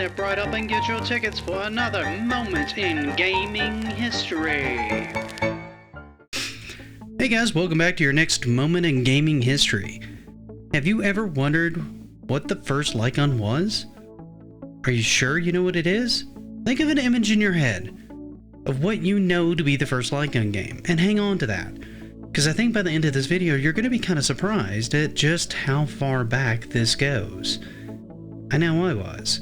step right up and get your tickets for another moment in gaming history. Hey guys, welcome back to your next moment in gaming history. Have you ever wondered what the first light gun was? Are you sure you know what it is? Think of an image in your head of what you know to be the first light gun game, and hang on to that, because I think by the end of this video you're going to be kind of surprised at just how far back this goes. I know I was.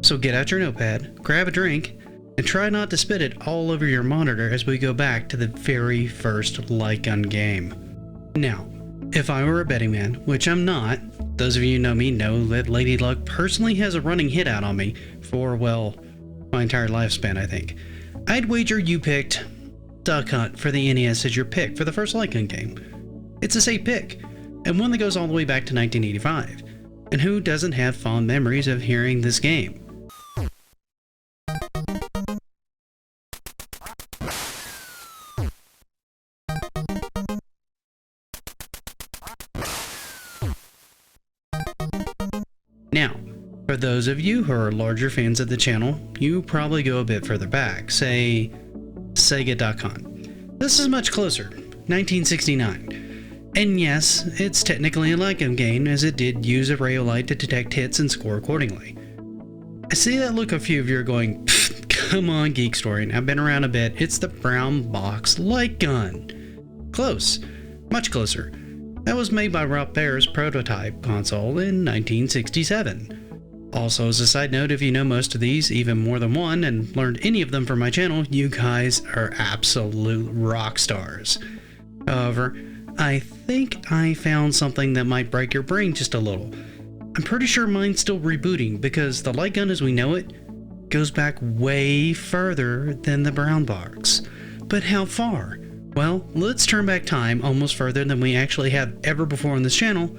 So get out your notepad, grab a drink, and try not to spit it all over your monitor as we go back to the very first light gun game. Now, if I were a betting man, which I'm not, those of you who know me know that Lady Luck personally has a running hit out on me for, well, my entire lifespan, I think. I'd wager you picked Duck Hunt for the NES as your pick for the first light gun game. It's a safe pick, and one that goes all the way back to 1985. And who doesn't have fond memories of hearing this game? Now, for those of you who are larger fans of the channel, you probably go a bit further back, say Sega Duck Hunt. This is much closer, 1969. And yes, it's technically a light gun game, as it did use a Ray-O-lite to detect hits and score accordingly. I see that look a few of you are going, come on GeekStorian, I've been around a bit, it's the brown box light gun. Close, much closer. That was made by Rob Baer's prototype console in 1967. Also, as a side note, if you know most of these, even more than one, and learned any of them from my channel, you guys are absolute rock stars. However, I think I found something that might break your brain just a little. I'm pretty sure mine's still rebooting because the light gun as we know it goes back way further than the brown box. But how far? Well, let's turn back time almost further than we actually have ever before on this channel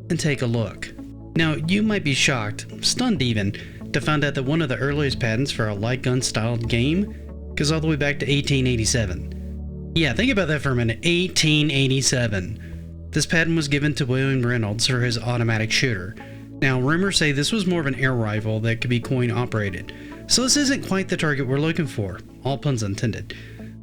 and take a look. Now, you might be shocked, stunned even, to find out that one of the earliest patents for a light gun styled game goes all the way back to 1887. Yeah, think about that for a minute, 1887. This patent was given to William Reynolds for his automatic shooter. Now, rumors say this was more of an air rifle that could be coin operated, so this isn't quite the target we're looking for, all puns intended.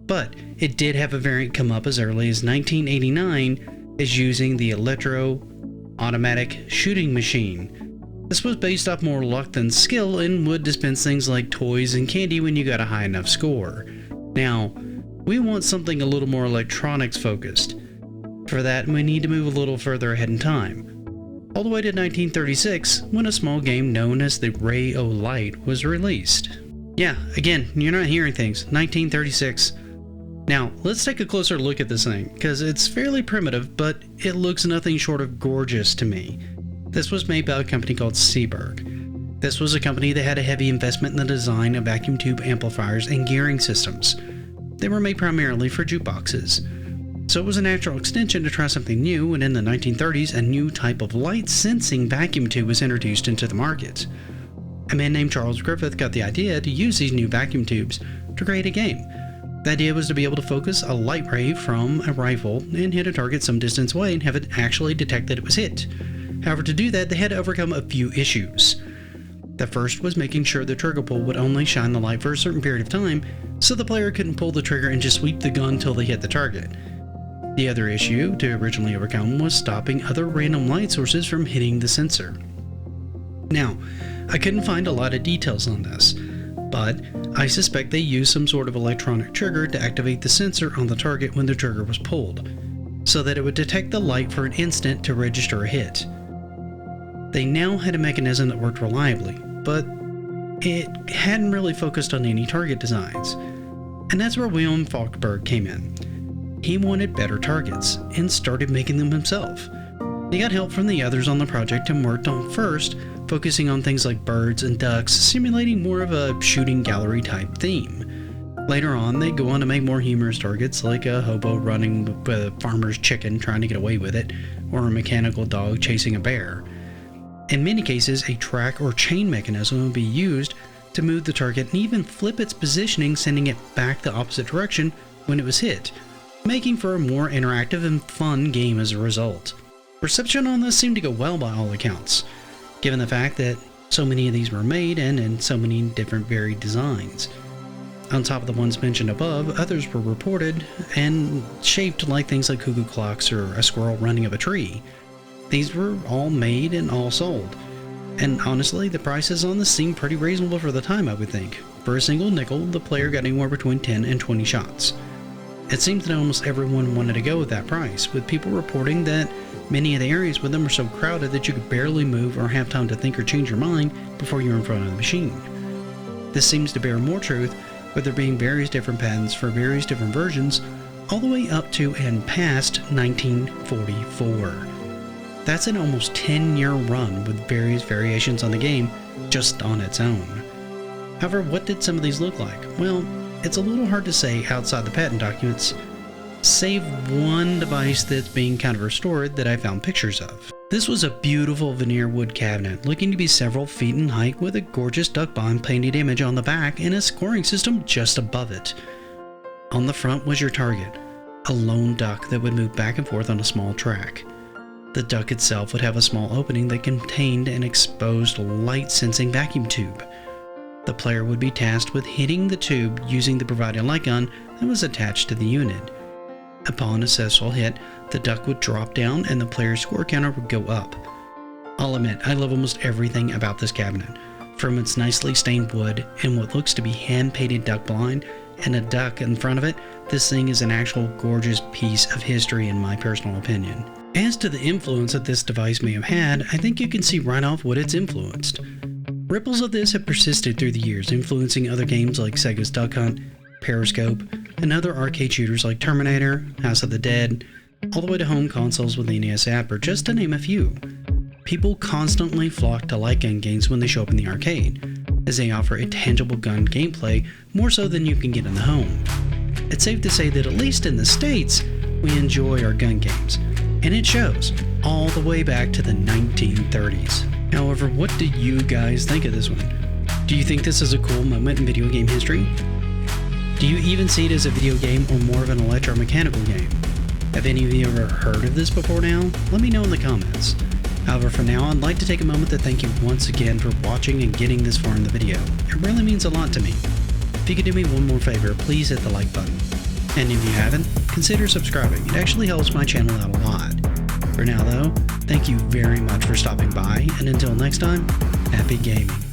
But it did have a variant come up as early as 1989 as using the electro-automatic shooting machine. This was based off more luck than skill and would dispense things like toys and candy when you got a high enough score. Now, we want something a little more electronics focused. For that, we need to move a little further ahead in time. All the way to 1936, when a small game known as the Ray-O-lite was released. Yeah, again, you're not hearing things. 1936. Now, let's take a closer look at this thing, because it's fairly primitive, but it looks nothing short of gorgeous to me. This was made by a company called Seeburg. This was a company that had a heavy investment in the design of vacuum tube amplifiers and gearing systems. They were made primarily for jukeboxes. So it was a natural extension to try something new, and in the 1930s, a new type of light-sensing vacuum tube was introduced into the market. A man named Charles Griffith got the idea to use these new vacuum tubes to create a game. The idea was to be able to focus a light ray from a rifle and hit a target some distance away and have it actually detect that it was hit. However, to do that, they had to overcome a few issues. The first was making sure the trigger pull would only shine the light for a certain period of time, so the player couldn't pull the trigger and just sweep the gun until they hit the target. The other issue to originally overcome was stopping other random light sources from hitting the sensor. Now, I couldn't find a lot of details on this, but I suspect they used some sort of electronic trigger to activate the sensor on the target when the trigger was pulled, so that it would detect the light for an instant to register a hit. They now had a mechanism that worked reliably, but it hadn't really focused on any target designs. And that's where William Falkenberg came in. He wanted better targets, and started making them himself. He got help from the others on the project and worked on first, focusing on things like birds and ducks, simulating more of a shooting gallery type theme. Later on, they'd go on to make more humorous targets like a hobo running with a farmer's chicken trying to get away with it, or a mechanical dog chasing a bear. In many cases, a track or chain mechanism would be used to move the target and even flip its positioning, sending it back the opposite direction when it was hit, making for a more interactive and fun game as a result. Reception on this seemed to go well by all accounts, given the fact that So many of these were made and in so many different varied designs. On top of the ones mentioned above, others were reported and shaped like things like cuckoo clocks or a squirrel running up a tree. These were all made and all sold. And honestly, the prices on this seemed pretty reasonable for the time, I would think. For a single nickel, the player got anywhere between 10 and 20 shots. It seems that almost everyone wanted to go with that price, with people reporting that many of the areas with them were so crowded that you could barely move or have time to think or change your mind before you're in front of the machine. This seems to bear more truth with there being various different patents for various different versions, all the way up to and past 1944. That's an almost 10-year run with various variations on the game just on its own. However, what did some of these look like? Well, it's a little hard to say outside the patent documents, save one device that's being kind of restored that I found pictures of. This was a beautiful veneer wood cabinet, looking to be several feet in height with a gorgeous duck bind painted image on the back and a scoring system just above it. On the front was your target, a lone duck that would move back and forth on a small track. The duck itself would have a small opening that contained an exposed light-sensing vacuum tube. The player would be tasked with hitting the tube using the provided light gun that was attached to the unit. Upon a successful hit, the duck would drop down and the player's score counter would go up. I'll admit, I love almost everything about this cabinet, from its nicely stained wood and what looks to be hand-painted duck blind and a duck in front of it. This thing is an actual gorgeous piece of history in my personal opinion. As to the influence that this device may have had, I think you can see right off what it's influenced. Ripples of this have persisted through the years, influencing other games like Sega's Duck Hunt, Periscope, and other arcade shooters like Terminator, House of the Dead, all the way to home consoles with the NES app, or just to name a few. People constantly flock to light gun games when they show up in the arcade, as they offer a tangible gun gameplay more so than you can get in the home. It's safe to say that at least in the States, we enjoy our gun games, and it shows, all the way back to the 1930s. However, what do you guys think of this one? Do you think this is a cool moment in video game history? Do you even see it as a video game or more of an electromechanical game? Have any of you ever heard of this before now? Let me know in the comments. However, for now, I'd like to take a moment to thank you once again for watching and getting this far in the video. It really means a lot to me. If you could do me one more favor, please hit the like button. And if you haven't, consider subscribing. It actually helps my channel out a lot. For now though, thank you very much for stopping by, and until next time, happy gaming.